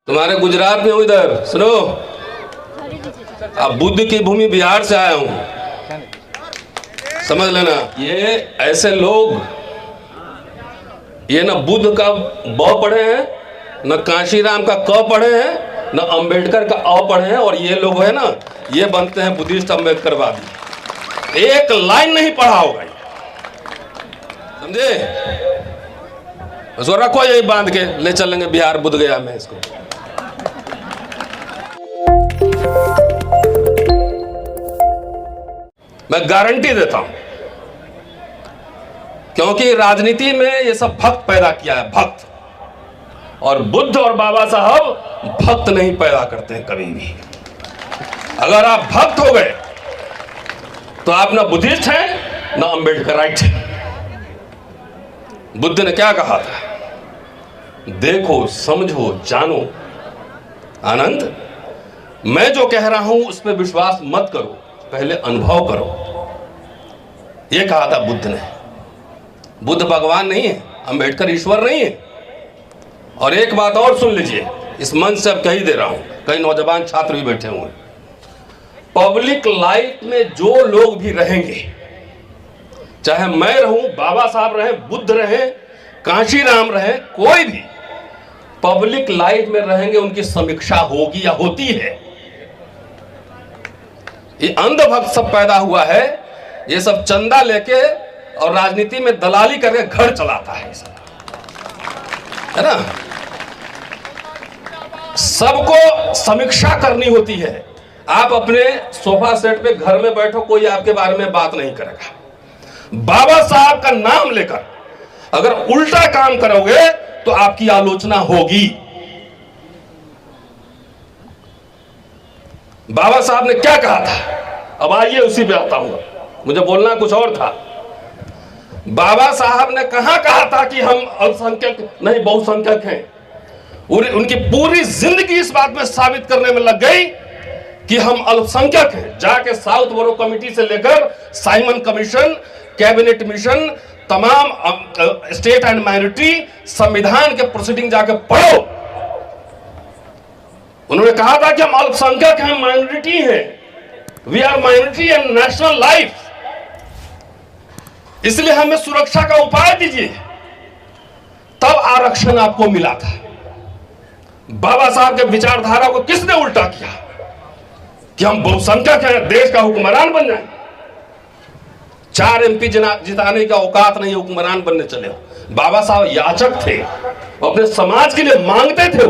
तुम्हारे गुजरात में हूँ, इधर सुनो। अब बुद्ध की भूमि बिहार से आया हूँ, समझ लेना। ये ऐसे लोग, ये न बुद्ध का ब पढ़े हैं, न कांशीराम का क पढ़े हैं, न अंबेडकर का अ पढ़े हैं, और ये लोग है ना, ये बनते हैं बुद्धिस्ट अम्बेडकरवादी। एक लाइन नहीं पढ़ा होगा, समझे? उसको रखो यही बांध के, ले चलेंगे बिहार बुद्ध गया में इसको। मैं गारंटी देता हूं, क्योंकि राजनीति में ये सब भक्त पैदा किया है, भक्त। और बुद्ध और बाबा साहब भक्त नहीं पैदा करते हैं कभी भी। अगर आप भक्त हो गए तो आप ना बुद्धिस्ट हैं ना अम्बेडकराइट हैं। बुद्ध ने क्या कहा था? देखो, समझो, जानो। आनंद, मैं जो कह रहा हूं उस पर विश्वास मत करो, पहले अनुभव करो। यह कहा था बुद्ध ने। बुद्ध भगवान नहीं है, अंबेडकर ईश्वर नहीं है। और एक बात और सुन लीजिए, इस मंच से अब कह ही दे रहा हूं, कई नौजवान छात्र भी बैठे हुए हैं। पब्लिक लाइफ में जो लोग भी रहेंगे, चाहे मैं रहूं, बाबा साहब रहे, बुद्ध रहे, कांशीराम रहे, कोई भी पब्लिक लाइफ में रहेंगे, उनकी समीक्षा होगी या होती है। ये अंधभक्त सब पैदा हुआ है, ये सब चंदा लेके और राजनीति में दलाली करके घर चलाता है, सब है ना। सबको समीक्षा करनी होती है। आप अपने सोफा सेट पे घर में बैठो, कोई आपके बारे में बात नहीं करेगा। बाबा साहब का नाम लेकर अगर उल्टा काम करोगे तो आपकी आलोचना होगी। बाबा साहब ने क्या कहा था? अब आइए उसी पे आता हूं, मुझे बोलना कुछ और था। बाबा साहब ने कहां कहा था कि हम अल्पसंख्यक नहीं बहुसंख्यक हैं? उनकी पूरी जिंदगी इस बात में साबित करने में लग गई कि हम अल्पसंख्यक हैं। जाके साउथ बोरो कमेटी से लेकर साइमन कमीशन, कैबिनेट मिशन, तमाम स्टेट एंड माइनॉरिटी संविधान के प्रोसीडिंग जाके पढ़ो। उन्होंने कहा था कि हम अल्पसंख्यक हैं, माइनॉरिटी हैं। We are minority in national life, इसलिए हमें सुरक्षा का उपाय दीजिए। तब आरक्षण आपको मिला था। बाबा साहब के विचारधारा को किसने उल्टा किया कि हम बहुसंख्यक हैं, देश का हुक्मरान बन जाए? 4 MP जिताने का औकात नहीं, हुक्मरान बनने चले हो। बाबा साहब याचक थे, अपने समाज के लिए मांगते थे।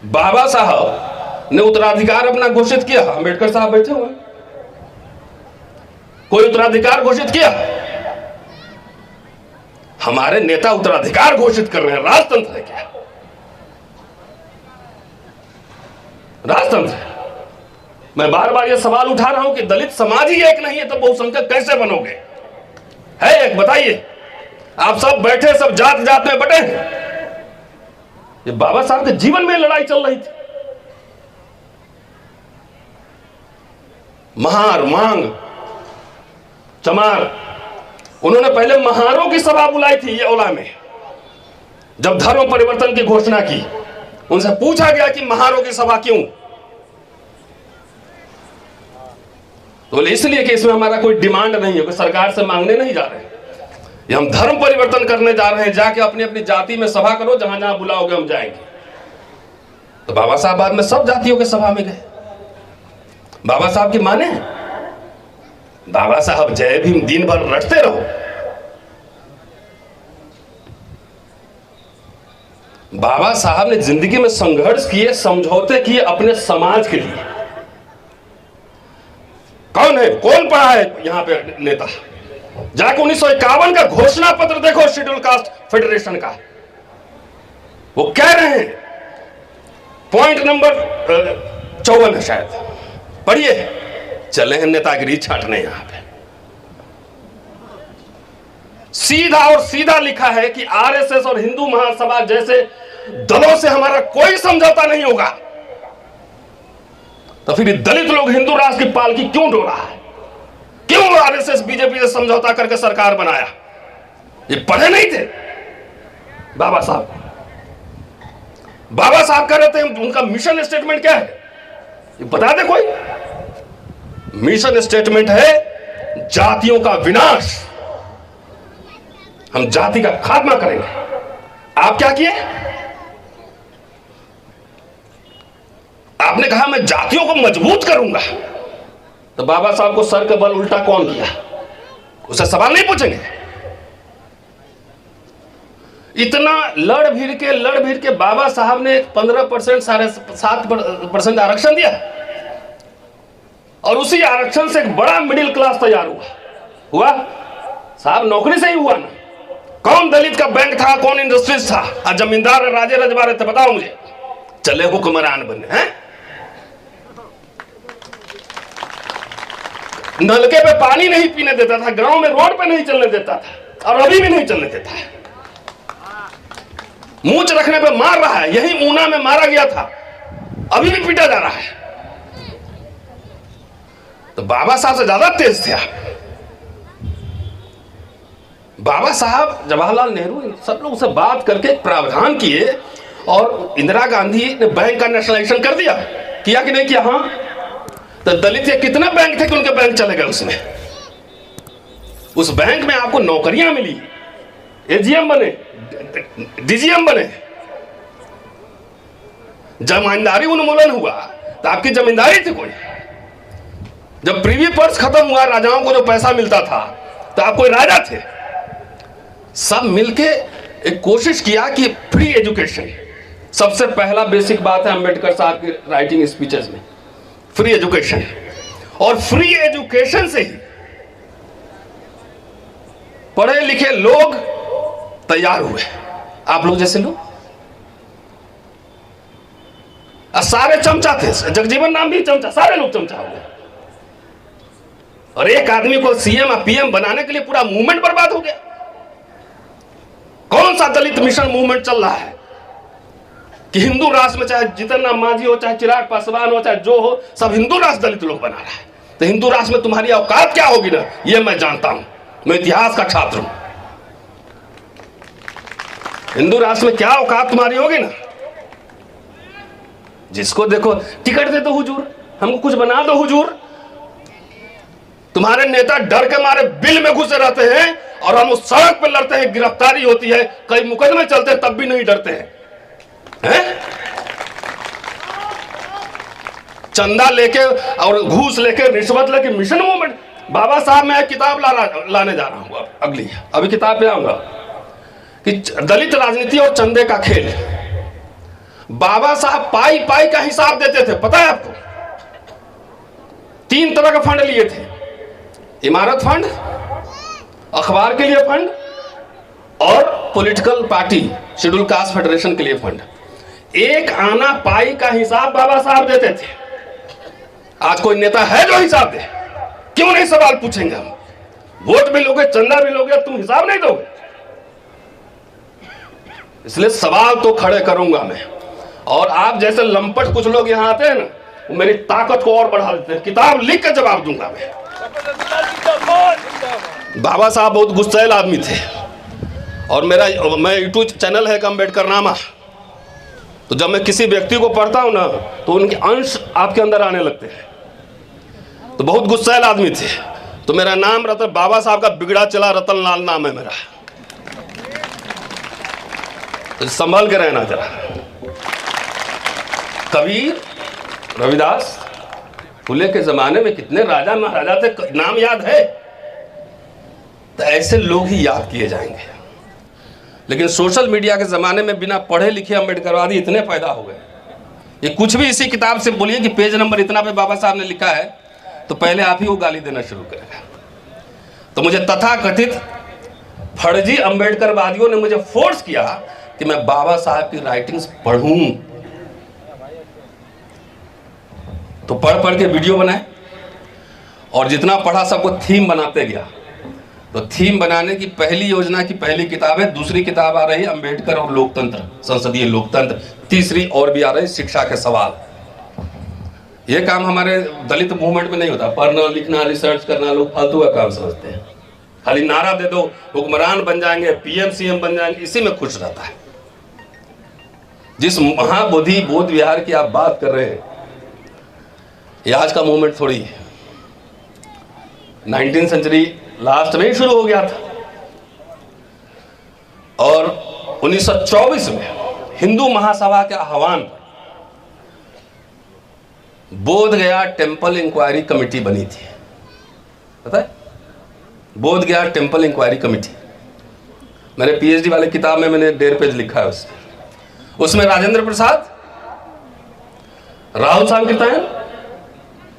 बाबा साहब ने उत्तराधिकार अपना घोषित किया। अंबेडकर साहब बैठे हुए, कोई उत्तराधिकार घोषित किया? हमारे नेता उत्तराधिकार घोषित कर रहे हैं। राजतंत्र है क्या? राजतंत्र है। मैं बार बार यह सवाल उठा रहा हूं कि दलित समाज ही एक नहीं है तो बहुसंख्यक कैसे बनोगे? है एक, बताइए। आप सब बैठे, सब जात जात में बटे हैं। ये बाबा साहब के जीवन में लड़ाई चल रही थी। महार, मांग, चमार, उन्होंने पहले महारों की सभा बुलाई थी ये ओला में। जब धर्म परिवर्तन की घोषणा की, उनसे पूछा गया कि महारों की सभा क्यों? तो बोले इसलिए कि इसमें हमारा कोई डिमांड नहीं है, कोई सरकार से मांगने नहीं जा रहे, ये हम धर्म परिवर्तन करने जा रहे हैं। जाके अपनी अपनी जाति में सभा करो, जहां जहां बुलाओगे हम जाएंगे। तो बाबा साहब बाद में सब जातियों के सभा में गए। बाबा साहब की माने, बाबा साहब जय भीम दिन भर रटते रहो। बाबा साहब ने जिंदगी में संघर्ष किए, समझौते किए अपने समाज के लिए। कौन है, कौन पढ़ा है यहां पे नेता? जाके 1951 का घोषणा पत्र देखो, शेड्यूल कास्ट फेडरेशन का। वो कह रहे हैं, पॉइंट नंबर 54 है शायद, पढ़िए। चले हैं नेतागिरी छाटने यहां पे। सीधा और सीधा लिखा है कि आरएसएस और हिंदू महासभा जैसे दलों से हमारा कोई समझौता नहीं होगा। तो फिर दलित लोग हिंदू राष्ट्र की पालकी क्यों ढो रहा है? क्यों आरएसएस बीजेपी से समझौता करके सरकार बनाया? ये पढ़े नहीं थे बाबा साहब। बाबा साहब कह रहे थे उनका मिशन स्टेटमेंट क्या है, ये बता दे कोई। मिशन स्टेटमेंट है जातियों का विनाश, हम जाति का खात्मा करेंगे। आप क्या किए? आपने कहा मैं जातियों को मजबूत करूंगा। तो बाबा साहब को सर के बल उल्टा कौन किया, उसे सवाल नहीं पूछेंगे? इतना लड़ भीड़ के बाबा साहब ने 15% 7.5% आरक्षण दिया, और उसी आरक्षण से एक बड़ा मिडिल क्लास तैयार हुआ साहब। नौकरी से ही हुआ ना। कौन दलित का बैंक था, कौन इंडस्ट्रीज था, और जमींदार राजे रजवाड़े थे, बताओ मुझे। चले हुक्मरान बनने हैं। नलके पे पानी नहीं पीने देता था, गांव में रोड पे नहीं चलने देता था, और अभी भी नहीं चलने देता है। मूंछ रखने पे मार रहा है, यही ऊना में मारा गया था, अभी भी पीटा जा रहा है। तो बाबा साहब से ज्यादा तेज थे आप। बाबा साहब, जवाहरलाल नेहरू, सब लोग से बात करके प्रावधान किए, और इंदिरा गांधी ने बैंक का नेशनलाइजेशन कर दिया। किया कि नहीं किया? हाँ। तो दलित के कितने बैंक थे कि उनके बैंक चले गए उसमें। उस बैंक में आपको नौकरियां मिली, एजीएम बने, डीजीएम बने, जमींदारी उन्मूलन हुआ। तो आपकी जमींदारी थी कोई? जब प्रीवी पर्स खत्म हुआ, राजाओं को जो पैसा मिलता था, तो आप कोई राजा थे? सब मिलके एक कोशिश किया कि फ्री एजुकेशन, सबसे पहला बेसिक बात है अंबेडकर साहब की राइटिंग स्पीचेस में, फ्री एजुकेशन। और फ्री एजुकेशन से ही पढ़े लिखे लोग तैयार हुए, आप लोग जैसे लोग। सारे चमचा थे, जगजीवन राम भी चमचा, सारे लोग चमचा हो गए। और एक आदमी को सीएम और पीएम बनाने के लिए पूरा मूवमेंट बर्बाद हो गया। कौन सा दलित मिशन मूवमेंट चल रहा है कि हिंदू राष्ट्र में चाहे जीतन राम मांझी हो, चाहे चिराग पासवान हो, चाहे जो हो, सब हिंदू राष्ट्र दलित लोग बना रहा है। तो हिंदू राष्ट्र में तुम्हारी औकात क्या होगी ना, ये मैं जानता हूं, मैं इतिहास का छात्र हूं। हिंदू राष्ट्र में क्या औकात तुम्हारी होगी ना। जिसको देखो टिकट दे दो हुजूर, हमको कुछ बना दो हुजूर। तुम्हारे नेता डर के मारे बिल में घुसे रहते हैं, और हम उस सड़क पर लड़ते हैं, गिरफ्तारी होती है, कई मुकदमे चलते हैं, तब भी नहीं डरते हैं। चंदा लेके और घूस लेके, रिश्वत लेके मिशन मूवमेंट। बाबा साहब, मैं एक किताब लाने जा रहा हूं अभी किताब पे आऊंगा कि दलित राजनीति और चंदे का खेल। बाबा साहब पाई पाई का हिसाब देते थे, पता है आपको? 3 तरह का फंड लिए थे, इमारत फंड, अखबार के लिए फंड, और political party schedule caste federation के लिए फंड। एक आना पाई का हिसाब बाबा साहब देते थे। आज कोई नेता है जो हिसाब दे? क्यों नहीं सवाल पूछेंगे हम? वोट भी लोगे, चंदा भी लोगे, तुम हिसाब नहीं दोगे। इसलिए सवाल तो खड़े करूंगा मैं। और आप जैसे लंपट कुछ लोग यहां आते हैं ना, वो मेरी ताकत को और बढ़ा देते हैं। किताब लिख कर जवाब दूंगा मैं। बाबा साहब बहुत गुस्सैल आदमी थे, और मैं यूट्यूब चैनल है अम्बेडकर नामा। तो जब मैं किसी व्यक्ति को पढ़ता हूं ना, तो उनके अंश आपके अंदर आने लगते हैं। तो बहुत गुस्सैल आदमी थे। तो मेरा नाम बाबा साहब का बिगड़ा चला रतन लाल नाम है मेरा। तो संभाल के रहना जरा। कबीर, रविदास, फुले के जमाने में कितने राजा महाराजा थे, नाम याद है? तो ऐसे लोग ही याद किए जाएंगे। लेकिन सोशल मीडिया के जमाने में बिना पढ़े लिखे अम्बेडकरवादी इतने पैदा हो गए। ये कुछ भी इसी किताब से बोलिए कि पेज नंबर इतना पे बाबा साहब ने लिखा है, तो पहले आप ही वो गाली देना शुरू करेगा। तो मुझे तथाकथित फर्जी अम्बेडकरवादियों ने मुझे फोर्स किया कि मैं बाबा साहब की राइटिंग्स पढ़ूं। तो पढ़ के वीडियो बनाए, और जितना पढ़ा सबको थीम बनाते गया। तो थीम बनाने की पहली योजना की पहली किताब है। दूसरी किताब आ रही है अंबेडकर और लोकतंत्र, संसदीय लोकतंत्र। तीसरी और भी आ रही है, शिक्षा के सवाल। ये काम हमारे दलित मूवमेंट में नहीं होता। पढ़ना, लिखना, रिसर्च करना लोग फालतू का काम समझते हैं। खाली नारा दे दो, हुक्मरान बन जाएंगे, पीएम सीएम बन जाएंगे, इसी में खुश रहता है। जिस महाबोधि बोध विहार की आप बात कर रहे हैं, ये आज का मूवमेंट थोड़ी है। 19वीं सेंचुरी लास्ट में ही शुरू हो गया था और 1924 में हिंदू महासभा के आह्वान पर बोध गया टेंपल इंक्वायरी कमेटी बनी थी। पता है, बोध गया टेंपल इंक्वायरी कमेटी। मेरे पीएचडी वाले किताब में मैंने 1.5 पेज लिखा है उसमें राजेंद्र प्रसाद, राहुल सांकृत्यायन,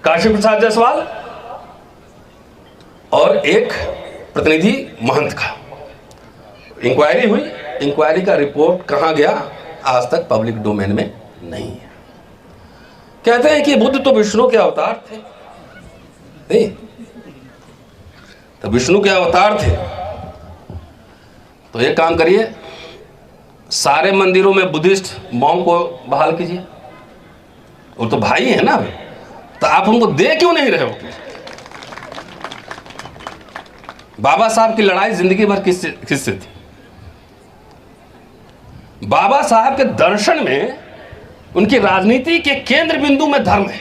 काशी प्रसाद जायसवाल और एक प्रतिनिधि महंत का इंक्वायरी हुई। इंक्वायरी का रिपोर्ट कहां गया, आज तक पब्लिक डोमेन में नहीं है। कहते हैं कि बुद्ध तो विष्णु के अवतार थे, नहीं तो विष्णु के अवतार थे तो एक काम करिए, सारे मंदिरों में बुद्धिस्ट मॉन्क को बहाल कीजिए। वो तो भाई है ना, तो आप उनको दे क्यों नहीं रहे हो? बाबा साहब की लड़ाई जिंदगी भर किससे थी? बाबा साहब के दर्शन में, उनकी राजनीति के केंद्र बिंदु में धर्म है।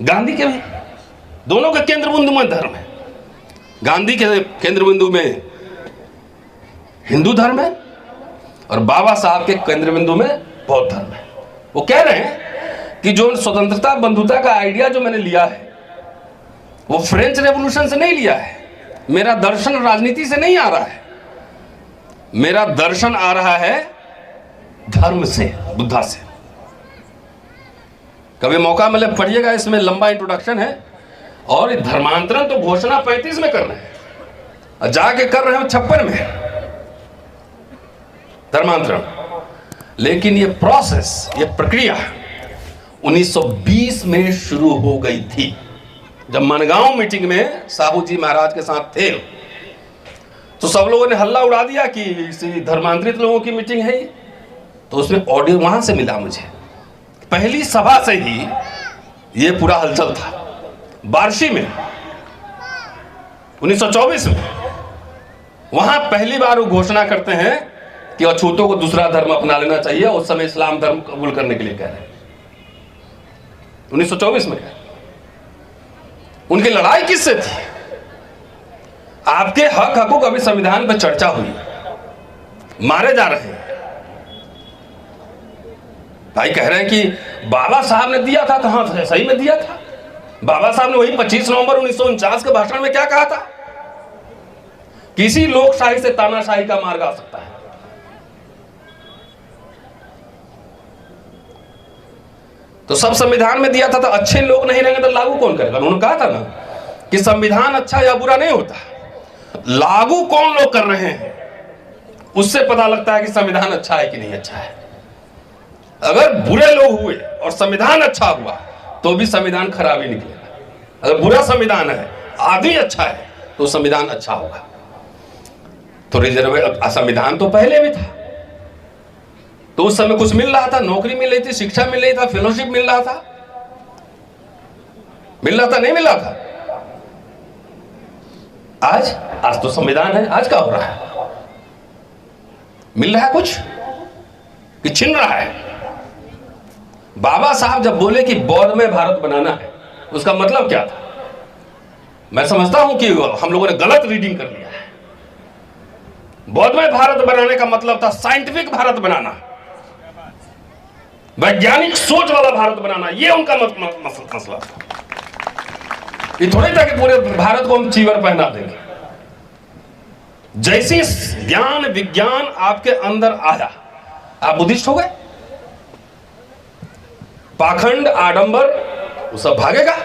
गांधी के भी, दोनों के केंद्र बिंदु में धर्म है। गांधी के केंद्र बिंदु में हिंदू धर्म है और बाबा साहब के केंद्र बिंदु में बौद्ध धर्म है। वो कह रहे हैं कि जो स्वतंत्रता बंधुता का आइडिया जो मैंने लिया है वो फ्रेंच रेवोल्यूशन से नहीं लिया है। मेरा दर्शन राजनीति से नहीं आ रहा है, मेरा दर्शन आ रहा है धर्म से, बुद्धा से। कभी मौका मिले पढ़िएगा, इसमें लंबा इंट्रोडक्शन है। और धर्मांतरण तो घोषणा 35 में कर रहे हैं और जाके कर रहे हो 56 में धर्मांतरण। लेकिन ये प्रोसेस, ये प्रक्रिया 1920 में शुरू हो गई थी। जब मनगांव मीटिंग में साहू जी महाराज के साथ थे तो सब लोगों ने हल्ला उड़ा दिया कि इसी धर्मांतरित लोगों की मीटिंग है। तो उसमें ऑडियो वहां से मिला मुझे, पहली सभा से ही ये पूरा हलचल था। बार्शी में 1924 में वहां पहली बार वो घोषणा करते हैं कि अछूतों को दूसरा धर्म अपना लेना चाहिए। उस समय इस्लाम धर्म कबूल करने के लिए कह रहे हैं, 1924 में। उनकी लड़ाई किससे थी? आपके हक हकूक अभी संविधान पर चर्चा हुई, मारे जा रहे हैं। भाई कह रहे हैं कि बाबा साहब ने दिया था, तो हाँ सही में दिया था। बाबा साहब ने वही 25 नवंबर 1949 के भाषण में क्या कहा था? किसी लोकशाही से तानाशाही का मार्ग आ सकता है। तो सब संविधान में दिया था, तो अच्छे लोग नहीं रहेंगे तो लागू कौन करेगा? उन्होंने कहा था ना कि संविधान अच्छा या बुरा नहीं होता, लागू कौन लोग कर रहे हैं उससे पता लगता है कि संविधान अच्छा है कि नहीं अच्छा है। अगर बुरे लोग हुए और संविधान अच्छा हुआ तो भी संविधान खराब ही निकलेगा। अगर बुरा संविधान है, आदमी अच्छा है, तो संविधान अच्छा होगा। तो रिजर्व संविधान तो पहले भी था, तो उस समय कुछ मिल रहा था, नौकरी मिल रही थी, शिक्षा मिल रही था, फेलोशिप मिल रहा था, नहीं मिल रहा था। आज तो संविधान है, आज क्या हो रहा है? मिल रहा है कुछ कि छिन रहा है? बाबा साहब जब बोले कि बौद्ध में भारत बनाना है, उसका मतलब क्या था? मैं समझता हूं कि हम लोगों ने गलत रीडिंग कर लिया है। बौद्ध में भारत बनाने का मतलब था साइंटिफिक भारत बनाना, वैज्ञानिक सोच वाला भारत बनाना। ये उनका मसला था। ये थोड़ी था कि पूरे भारत को हम चीवर पहना देंगे। जैसी ज्ञान विज्ञान आपके अंदर आया, आप बुद्धिस्ट हो गए। पाखंड आडंबर वो सब भागेगा।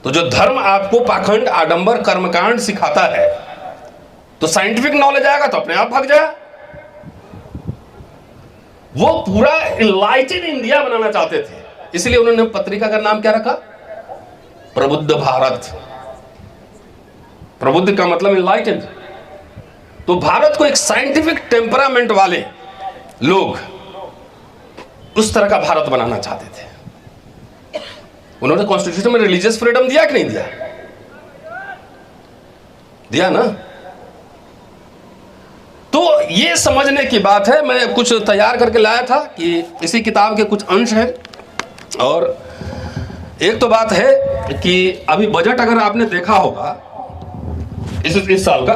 तो जो धर्म आपको पाखंड आडंबर कर्मकांड सिखाता है, तो साइंटिफिक नॉलेज आएगा तो अपने आप भाग जाए। वो पूरा इनलाइटेड इंडिया बनाना चाहते थे, इसलिए उन्होंने पत्रिका का नाम क्या रखा? प्रबुद्ध भारत। प्रबुद्ध का मतलब इनलाइटेड। तो भारत को एक साइंटिफिक टेम्परामेंट वाले लोग उस तरह का भारत बनाना चाहते थे। उन्होंने कॉन्स्टिट्यूशन में रिलीजियस फ्रीडम दिया कि नहीं दिया? दिया ना। तो ये समझने की बात है। मैं कुछ तैयार करके लाया था कि इसी किताब के कुछ अंश हैं। और एक तो बात है कि अभी बजट अगर आपने देखा होगा इस साल का,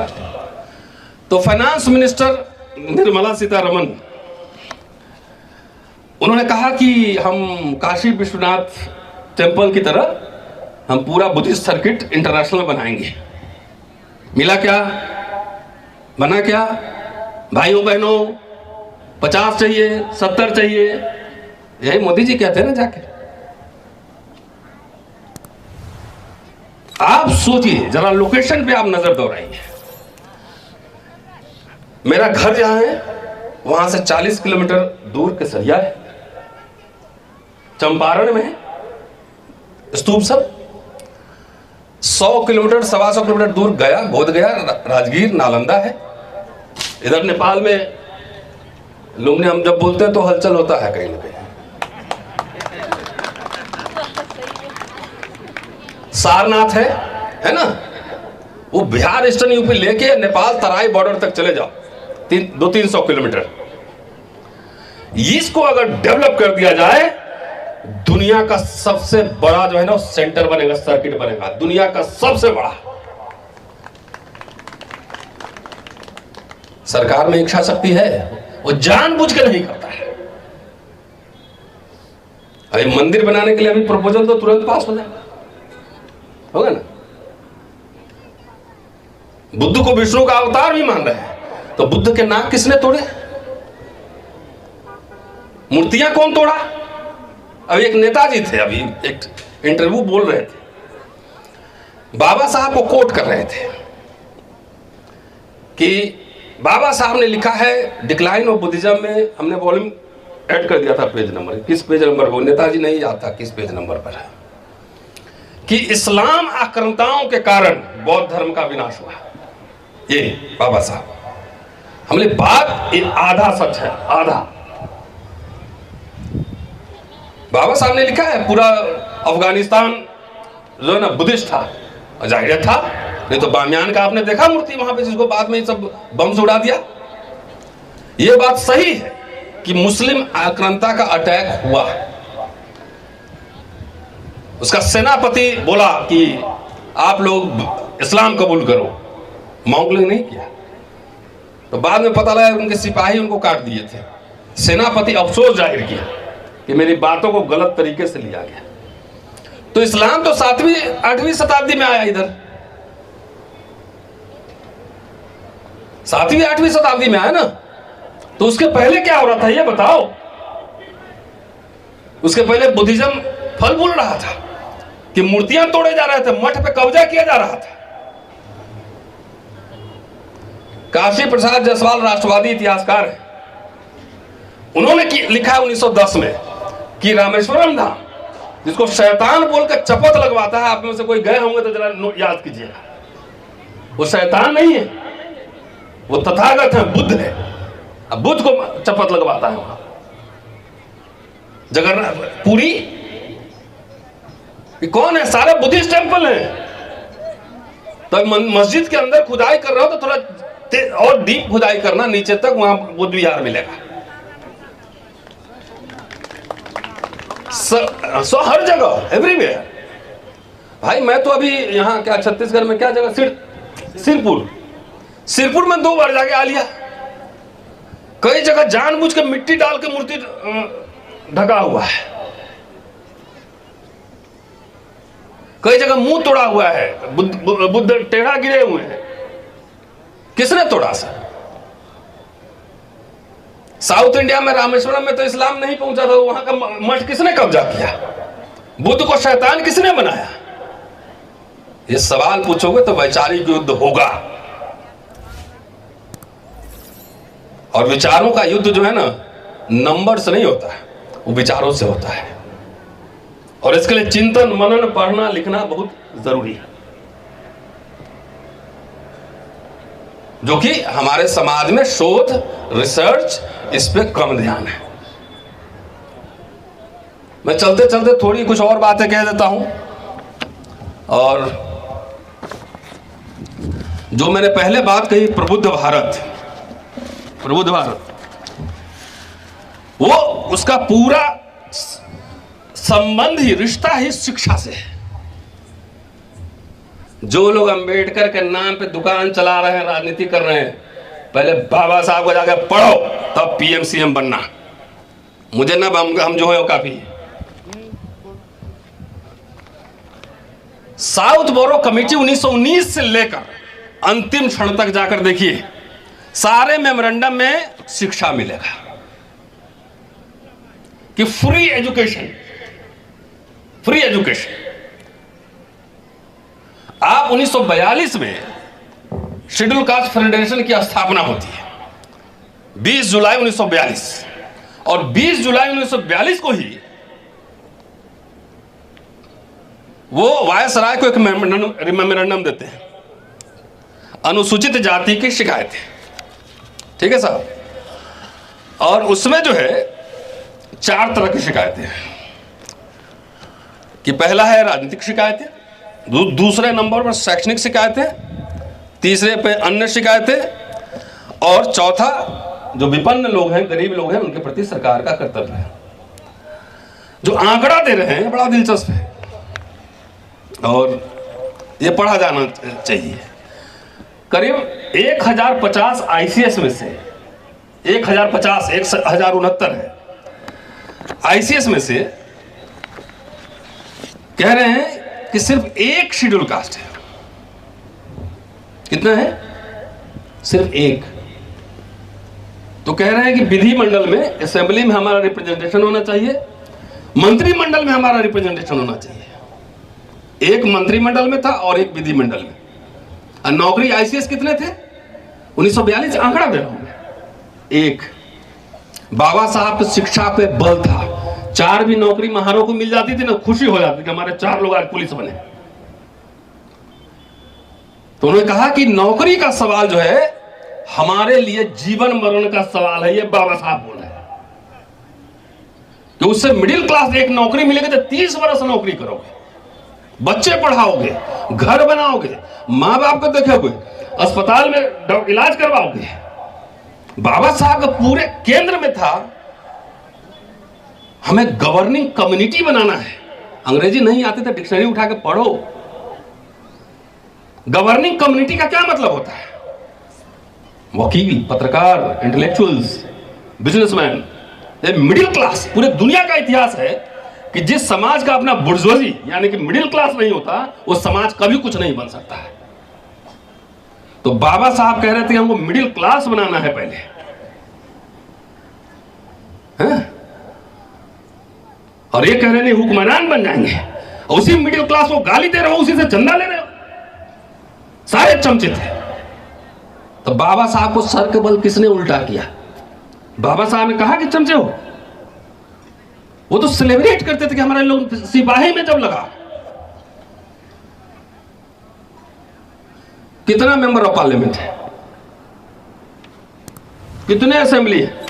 तो फाइनेंस मिनिस्टर निर्मला सीतारमण उन्होंने कहा कि हम काशी विश्वनाथ टेम्पल की तरह हम पूरा बुद्धिस्ट सर्किट इंटरनेशनल बनाएंगे। मिला क्या, बना क्या? भाइयों बहनों, 50 चाहिए, 70 चाहिए, यही मोदी जी कहते हैं ना जाके। आप सोचिए जरा, लोकेशन पे आप नजर दौड़ाइए। मेरा घर जहां है वहां से 40 किलोमीटर दूर केसरिया है, चंपारण में है स्तूप सब, 100 किलोमीटर 125 किलोमीटर दूर गया, बोध गया, राजगीर, नालंदा है। इधर नेपाल में लुम्बिनी हम जब बोलते हैं तो हलचल होता है कहीं ना कहीं। सारनाथ है ना, वो बिहार ईस्टर्न यूपी लेके नेपाल तराई बॉर्डर तक चले जाओ, 200-300 किलोमीटर। इसको अगर डेवलप कर दिया जाए, दुनिया का सबसे बड़ा जो है ना सेंटर बनेगा, सर्किट बनेगा, दुनिया का सबसे बड़ा। सरकार में इच्छा शक्ति है, वो जानबूझ के नहीं करता है। अभी मंदिर बनाने के लिए अभी प्रपोजल तो तुरंत पास हो जाएगा, होगा ना। बुद्ध को विष्णु का अवतार भी मान रहे हैं, तो बुद्ध के नाक किसने तोड़े? मूर्तियां कौन तोड़ा? अभी एक नेताजी थे, अभी एक इंटरव्यू बोल रहे थे, बाबा साहब को कोट कर रहे थे कि बाबा साहब ने लिखा है डिक्लाइन ऑफ बुद्धिज्म में, हमने वॉल्यूम ऐड कर दिया था पेज नंबर, किस पेज नंबर को नेताजी नहीं याद था किस पेज नंबर पर है, कि इस्लाम आक्रांताओं के कारण बौद्ध धर्म का विनाश हुआ। ये बाबा साहब, हमने बात ये आधा सच है, आधा। बाबा साहब ने लिखा है पूरा अफगानिस्तान जो है ना बुद्धिस्ट था, जाहिर था, नहीं तो बामियान का आपने देखा मूर्ति वहां पे, जिसको बाद में सब बम से उड़ा दिया। ये बात सही है कि मुस्लिम आक्रांता का अटैक हुआ, उसका सेनापति बोला कि आप लोग इस्लाम कबूल करो, मॉन्क ने नहीं किया, तो बाद में पता लगा उनके सिपाही उनको काट दिए थे। सेनापति अफसोस जाहिर किया कि मेरी बातों को गलत तरीके से लिया गया। तो इस्लाम तो 7वीं 8वीं शताब्दी में आया इधर, 7वीं 8वीं शताब्दी में आया ना, तो उसके पहले क्या हो रहा था ये बताओ? उसके पहले बुद्धिज्म फल फूल रहा था कि मूर्तियां तोड़े जा रहे थे, मठ पे कब्जा किया जा रहा था। काशी प्रसाद जायसवाल राष्ट्रवादी इतिहासकार है, उन्होंने लिखा है 1910 में कि रामेश्वरम धाम, जिसको शैतान बोलकर चपत लगवाता है, आप में से कोई गए होंगे तो जरा याद कीजिएगा, वो शैतान नहीं है, वो तथागत है, बुद्ध है। अब बुद्ध को चपत लगवाता है वहां। जगन्नाथ पुरी कौन है? सारे बुद्धिस्ट टेंपल हैं। तो मस्जिद के अंदर खुदाई कर रहे हो तो थोड़ा और डीप खुदाई करना नीचे तक, वहां बुद्ध विहार मिलेगा। सो हर जगह, एवरीवेयर। भाई मैं तो अभी यहाँ क्या छत्तीसगढ़ में क्या जगह, सिरपुर में 2 बार जाके आ लिया। कई जगह जानबूझ के मिट्टी डाल के मूर्ति ढका हुआ है, कई जगह मुंह तोड़ा हुआ है, बुद्ध टेढ़ा गिरे हुए हैं। किसने तोड़ा सर? साउथ इंडिया में रामेश्वरम में तो इस्लाम नहीं पहुंचा था, वहां का मठ किसने कब्जा किया? बुद्ध को शैतान किसने बनाया? ये सवाल पूछोगे तो वैचारिक युद्ध होगा। और विचारों का युद्ध जो है ना, नंबर से नहीं होता है, वो विचारों से होता है। और इसके लिए चिंतन मनन पढ़ना लिखना बहुत जरूरी है, जो कि हमारे समाज में शोध रिसर्च इस पे कम ध्यान है। मैं चलते चलते थोड़ी कुछ और बातें कह देता हूं। और जो मैंने पहले बात कही, प्रबुद्ध भारत, प्रबुद्ध भारत, वो उसका पूरा संबंध ही, रिश्ता ही शिक्षा से है। जो लोग अंबेडकर के नाम पे दुकान चला रहे हैं, राजनीति कर रहे हैं, पहले बाबा साहब को जाकर पढ़ो, तब पीएम सीएम बनना। मुझे ना हम जो है वो काफी है। साउथ बोरो कमेटी 1919 से लेकर अंतिम क्षण तक जाकर देखिए, सारे मेमोरेंडम में शिक्षा मिलेगा कि फ्री एजुकेशन, फ्री एजुकेशन। आप 1942 में शेड्यूल कास्ट फेडरेशन की स्थापना होती है, 20 जुलाई 1942, और 20 जुलाई 1942 को ही वो वायसराय को एक मेमोरेंडम देते हैं, अनुसूचित जाति की शिकायतें, ठीक है साहब। और उसमें जो है 4 तरह की शिकायतें हैं कि पहला है राजनीतिक शिकायतें, दूसरे नंबर पर शैक्षणिक शिकायतें, तीसरे पे अन्य शिकायतें, और चौथा जो विपन्न लोग हैं, गरीब लोग हैं, उनके प्रति सरकार का कर्तव्य है। जो आंकड़ा दे रहे हैं बड़ा दिलचस्प है और ये पढ़ा जाना चाहिए। करीब 1050 आईसीएस में से 1069 है, आईसीएस में से कह रहे हैं कि सिर्फ एक शेड्यूल कास्ट है। कितना है? सिर्फ एक। तो कह रहे हैं कि विधिमंडल में, असेंबली में हमारा रिप्रेजेंटेशन होना चाहिए, मंत्रिमंडल में हमारा रिप्रेजेंटेशन होना चाहिए। एक मंत्रिमंडल में था और एक विधिमंडल में। और नौकरी आईसीएस कितने थे? 1942 आंकड़ा दे रहा हूं मैं। एक। बाबा साहब की शिक्षा पे बल था, 4 भी नौकरी महारों को मिल जाती थी ना, खुशी हो जाती कि हमारे 4 लोग आज पुलिस बने। तो उन्होंने कहा कि नौकरी का सवाल जो है हमारे लिए जीवन मरण का सवाल है। ये बाबा साहब बोल रहे हैं कि उससे मिडिल क्लास एक नौकरी मिलेगी तो 30 वर्ष नौकरी करोगे, बच्चे पढ़ाओगे, घर बनाओगे, मां बाप को देखोगे, अस्पताल में इलाज करवाओगे। बाबा साहब का पूरे केंद्र में था हमें गवर्निंग कम्युनिटी बनाना है। अंग्रेजी नहीं आती तो डिक्शनरी उठा के पढ़ो। गवर्निंग कम्युनिटी का क्या मतलब होता है? वकील, पत्रकार, इंटेलेक्चुअल्स, बिजनेसमैन, ये मिडिल क्लास। पूरे दुनिया का इतिहास है कि जिस समाज का अपना बुर्जुआजी यानी कि मिडिल क्लास नहीं होता, वो समाज कभी कुछ नहीं बन सकता है। तो बाबा साहब कह रहे थे हमको मिडिल क्लास बनाना है पहले, है? और ये कह रहे नहीं हुक्मरान बन जाएंगे, और उसी मिडिल क्लास को गाली दे रहे हो, उसी से चंदा ले रहे हो। सारे चमचे थे। तो बाबा साहब को सर के बल किसने उल्टा किया? बाबा साहब ने कहा कि चमचे हो। वो तो सेलिब्रेट करते थे कि हमारे लोग सिपाही में जब लगा। कितना मेंबर ऑफ पार्लियामेंट है? कितने असेंबली है?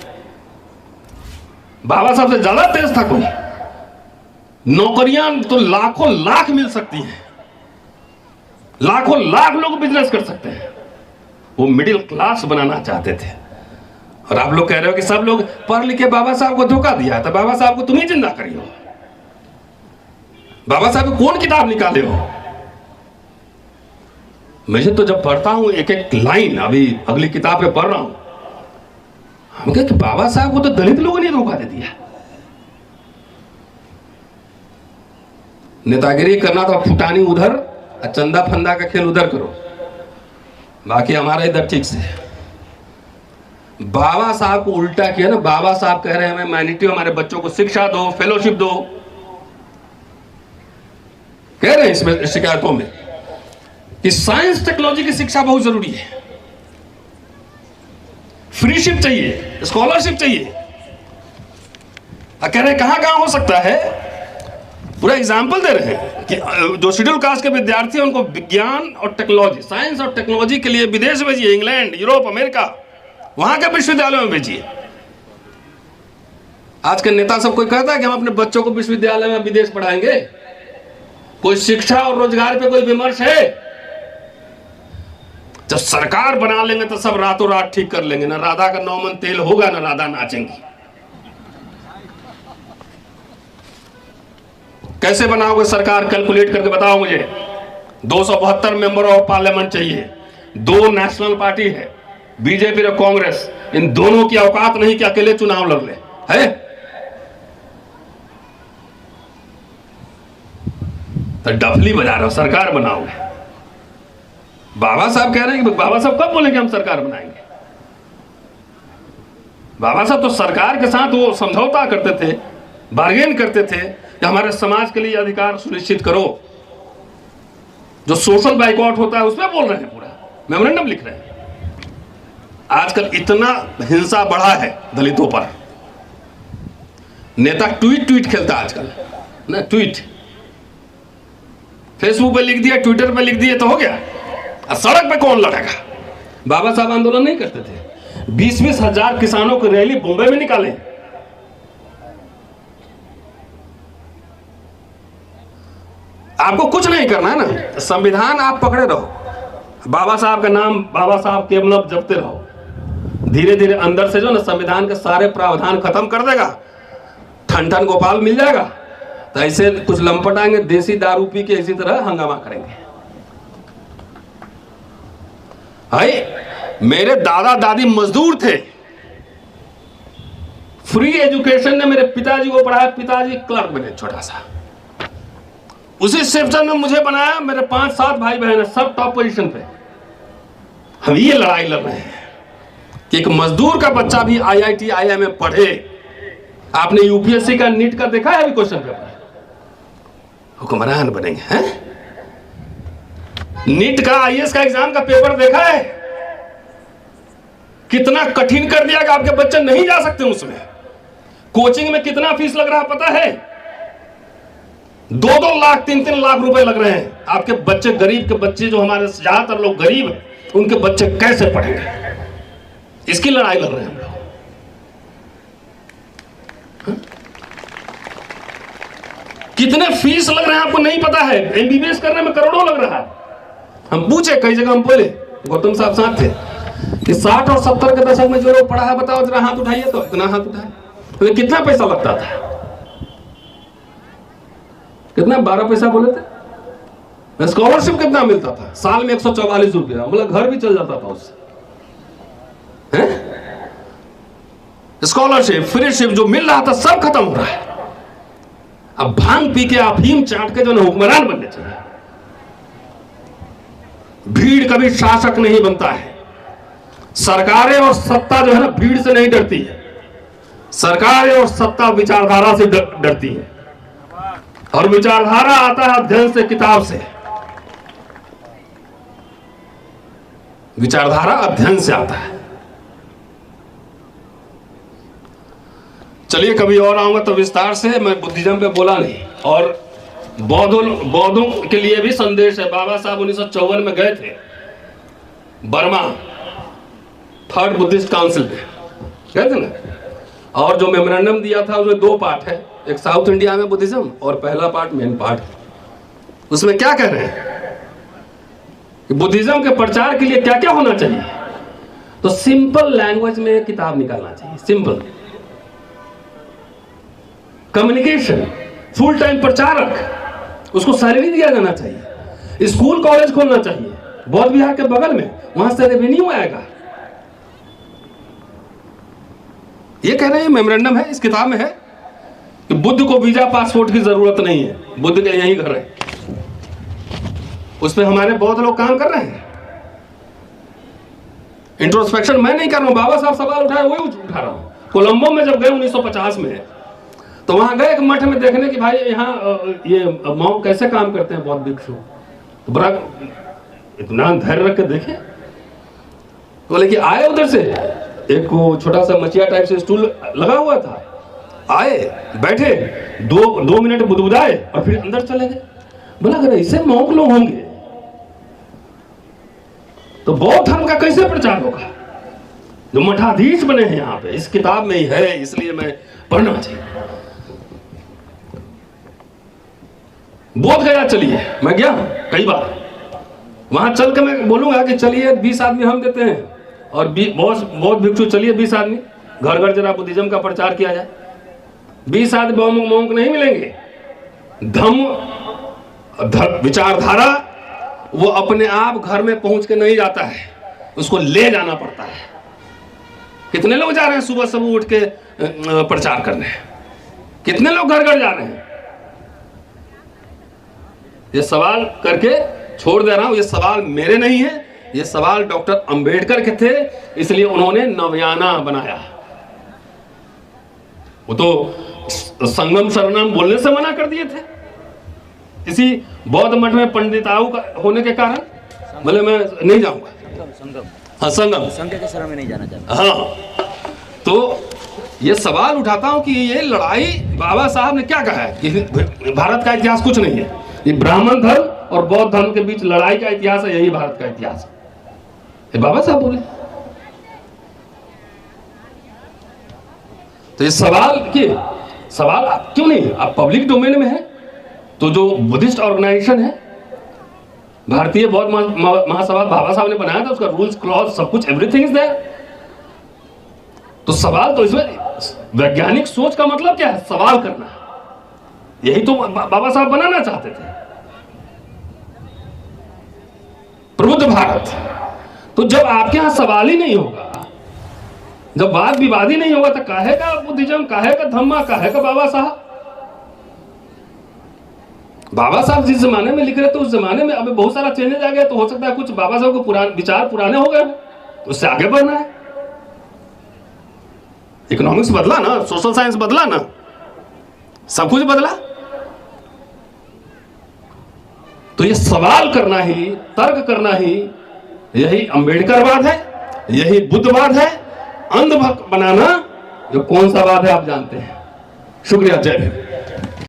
बाबा साहब से ज्यादा तेज था कोई? नौकरियां तो लाखों लाख मिल सकती हैं, लाखों लाख लोग बिजनेस कर सकते हैं। वो मिडिल क्लास बनाना चाहते थे। और आप लोग कह रहे हो कि सब लोग पढ़ लिखे बाबा साहब को धोखा दिया, तो बाबा साहब को तुम ही जिंदा करी हो। बाबा साहब कौन किताब निकाले हो? मैं तो जब पढ़ता हूं एक एक लाइन, अभी अगली किताब पे पढ़ रहा हूं, हम कहे कि बाबा साहब को तो दलित लोगों ने धोखा दे दिया। नेतागिरी करना तो फुटानी उधर, चंदा फंदा का खेल उधर करो, बाकी हमारा इधर ठीक से। बाबा साहब को उल्टा किया ना। बाबा साहब कह रहे हैं हमें माइनॉरिटी, हमारे बच्चों को शिक्षा दो, फेलोशिप दो। कह रहे हैं इसमें शिकायतों में कि साइंस टेक्नोलॉजी की शिक्षा बहुत जरूरी है, फ्रीशिप चाहिए, स्कॉलरशिप चाहिए। कह रहे हैं कहां कहां हो सकता है, पूरा एग्जाम्पल दे रहे हैं कि जो शेड्यूल कास्ट के विद्यार्थी हैं उनको विज्ञान और टेक्नोलॉजी, साइंस और टेक्नोलॉजी के लिए विदेश भेजिए, इंग्लैंड, यूरोप, अमेरिका, वहां के विश्वविद्यालयों में भेजिए। आज के नेता सब कोई कहता है कि हम अपने बच्चों को विश्वविद्यालय में विदेश पढ़ाएंगे? कोई शिक्षा और रोजगार पे कोई विमर्श है? जब सरकार बना लेंगे तो सब रातों रात ठीक कर लेंगे, ना राधा का 9 मन तेल होगा, ना राधा नाचेंगी। कैसे बनाओगे सरकार? कैलकुलेट करके बताओ मुझे। 272 मेंबर ऑफ पार्लियामेंट चाहिए, 2 नेशनल पार्टी है, बीजेपी और कांग्रेस, इन दोनों की औकात नहीं कि अकेले चुनाव लड़ ले, है? तो डफली बजा रहे हो, सरकार बनाओगे। बाबा साहब कह रहे हैं कि बाबा साहब कब बोले कि हम सरकार बनाएंगे? बाबा साहब तो सरकार के साथ वो समझौता करते थे, बार्गेन करते थे कि हमारे समाज के लिए अधिकार सुनिश्चित करो। जो सोशल बाइकआउट होता है उसमें बोल रहे हैं, पूरा मेमोरेंडम लिख रहे हैं। आजकल इतना हिंसा बढ़ा है दलितों पर, नेता ट्वीट खेलता है आजकल ना, ट्वीट फेसबुक पे लिख दिया, ट्विटर पे लिख दिया तो हो गया। सड़क पे कौन लड़ेगा? बाबा साहब आंदोलन नहीं करते थे? 20-20 हजार किसानों की रैली बॉम्बे में निकाले। आपको कुछ नहीं करना है ना, संविधान आप पकड़े रहो, बाबा साहब का नाम, बाबा साहब के मतलब जपते रहो। धीरे धीरे अंदर से जो ना संविधान के सारे प्रावधान खत्म कर देगा, ठन ठन गोपाल मिल जाएगा। तो ऐसे कुछ लंपट आएंगे, देसी दारू पी के इसी तरह हंगामा करेंगे। भाई मेरे दादा दादी मजदूर थे, फ्री एजुकेशन ने मेरे पिताजी को पढ़ाया, पिताजी क्लर्क बने छोटा सा, उसी सेक्शन में मुझे बनाया। मेरे 5-7 भाई बहन है, सब टॉप पोजीशन पे। हम ये लड़ाई लड़ रहे हैं कि एक मजदूर का बच्चा भी IIT IIM में पढ़े। आपने यूपीएससी का नीट का देखा है अभी क्वेश्चन पेपर? हुक्मरान बनेंगे हैं? नीट का IAS का एग्जाम का पेपर देखा है? कितना कठिन कर दिया कि आपके बच्चे नहीं जा सकते उसमें। कोचिंग में कितना फीस लग रहा है पता है? 2-2 लाख 3-3 लाख रुपए लग रहे हैं। आपके बच्चे, गरीब के बच्चे, जो हमारे ज्यादातर लोग गरीब हैं, उनके बच्चे कैसे पढ़ेंगे? इसकी लड़ाई लड़ रहे हैं हम लोग। कितने फीस लग रहे हैं आपको नहीं पता है? MBBS करने में करोड़ों लग रहा है। हम पूछे कई जगह, हम बोले, गौतम साहब साथ थे कि 60 और 70 के दशक में जो लोग पढ़ा है बताओ जरा, हाथ उठाइए। तो इतना हाथ उठाए, तो कितना पैसा लगता था? कितना? 12 पैसा बोले थे। स्कॉलरशिप कितना मिलता था? साल में 144 रुपया, मतलब घर भी चल जाता था उससे। स्कॉलरशिप, फ्रीशिप जो मिल रहा था सब खत्म हो रहा है। अब भांग पी के, अफीम चाट के जो है हुक्मरान बनने चाहिए। भीड़ कभी शासक नहीं बनता है। सरकारें और सत्ता जो है ना, भीड़ से नहीं डरती है। सरकारें और सत्ता विचारधारा से डरती है, और विचारधारा आता है अध्ययन से, किताब से। विचारधारा अध्ययन से आता है। चलिए कभी और आऊंगा तो विस्तार से। मैं बुद्धिज्म पे बोला नहीं। और बौद्धों के लिए भी संदेश है। बाबा साहब 1954 में गए थे बर्मा, 3rd बुद्धिस्ट काउंसिल में गए थे ना, और जो मेमोरेंडम दिया था उसमें 2 पार्ट है, एक साउथ इंडिया में बुद्धिज्म और पहला पार्ट मेन पार्ट। उसमें क्या कह रहे हैं कि बुद्धिज्म के प्रचार के लिए क्या क्या होना चाहिए? तो सिंपल लैंग्वेज में किताब निकालना चाहिए, सिंपल कम्युनिकेशन, फुल टाइम प्रचारक, उसको सैलरी दिया जाना चाहिए, स्कूल कॉलेज खोलना चाहिए बौद्ध विहार के बगल में, वहां से रेवेन्यू आएगा। ये कह रहे हैं, मेमोरेंडम है, इस किताब में है कि बुद्ध को वीजा पासपोर्ट की जरूरत नहीं है, बुद्ध के यही घर है। उस पर हमारे बौद्ध लोग काम कर रहे हैं। इंट्रोस्पेक्शन मैं नहीं कर रहा हूं, बाबा साहब सवाल उठाए वही उठा रहा हूं। कोलंबो में जब गए 1950 में, तो वहां गए एक मठ में देखने कि भाई यहाँ ये मॉन्क कैसे काम करते हैं, बौद्ध भिक्षु। तो बड़ा इतना धैर्य रख के देखे, तो बोले कि आए उधर से, एक छोटा सा मचिया टाइप से स्टूल लगा हुआ था, आए बैठे, 2 मिनट बुदबुदाए और फिर अंदर चले गए। बोला अगर ऐसे मॉन्क लोग होंगे तो बौद्ध धर्म का कैसे प्रचार होगा? जो मठाधीश बने हैं यहाँ पे, इस किताब में ही है, इसलिए मैं पढ़ना चाहिए। बोध गया, चलिए मैं गया कई बार, वहां चल के मैं बोलूंगा कि चलिए 20 आदमी हम देते हैं और बहुत भिक्षु चलिए 20 आदमी घर घर जरा बुद्धिज्म का प्रचार किया जाए। 20 आदमी मोंक नहीं मिलेंगे। धम्म विचारधारा वो अपने आप घर में पहुंच के नहीं जाता है, उसको ले जाना पड़ता है। कितने लोग जा रहे हैं सुबह सुबह उठ के प्रचार करने? कितने लोग घर घर जा रहे हैं? ये सवाल करके छोड़ दे रहा हूं। ये सवाल मेरे नहीं है, ये सवाल डॉक्टर अंबेडकर के थे, इसलिए उन्होंने नवयाना बनाया। वो तो संगम शरणम बोलने से मना कर दिए थे इसी बौद्ध मठ में पंडिताऊ का होने के कारण। मतलब मैं नहीं जाऊंगा। हाँ, संघ के शरण में नहीं जाना चाहता। हाँ, तो ये सवाल उठाता हूं कि ये लड़ाई बाबा साहब ने क्या कहा है कि भारत का इतिहास कुछ नहीं है, ये ब्राह्मण धर्म और बौद्ध धर्म के बीच लड़ाई का इतिहास है, यही भारत का इतिहास है। ये बाबा साहब बोले। तो ये सवाल क्यों नहीं? अब पब्लिक डोमेन में है तो जो बुद्धिस्ट ऑर्गेनाइजेशन है, भारतीय बौद्ध महासभा बाबा साहब ने बनाया था, उसका रूल्स क्लॉज सब कुछ एवरीथिंग इज देयर। तो सवाल तो इसमें वैज्ञानिक सोच का मतलब क्या है? सवाल करना। यही तो बाबा साहब बनाना चाहते थे, प्रबुद्ध भारत। तो जब आपके यहां सवाल ही नहीं होगा, जब वाद विवाद ही नहीं होगा, तो काहे का बुद्धिज्म, काहे का धम्मा, काहे का बाबा साहब? बाबा साहब जिस जमाने में लिख रहे थे उस जमाने में अभी बहुत सारा चेंजेस आ गया। तो हो सकता है कुछ बाबा साहब को विचार पुराने हो गए, तो उससे आगे बढ़ना है। इकोनॉमिक्स बदला ना, सोशल साइंस बदला ना, सब कुछ बदला। तो ये सवाल करना ही, तर्क करना ही, यही अंबेडकरवाद है, यही बुद्धवाद है। अंधभक्त बनाना जो कौन सा वाद है आप जानते हैं। शुक्रिया, जय हिंद।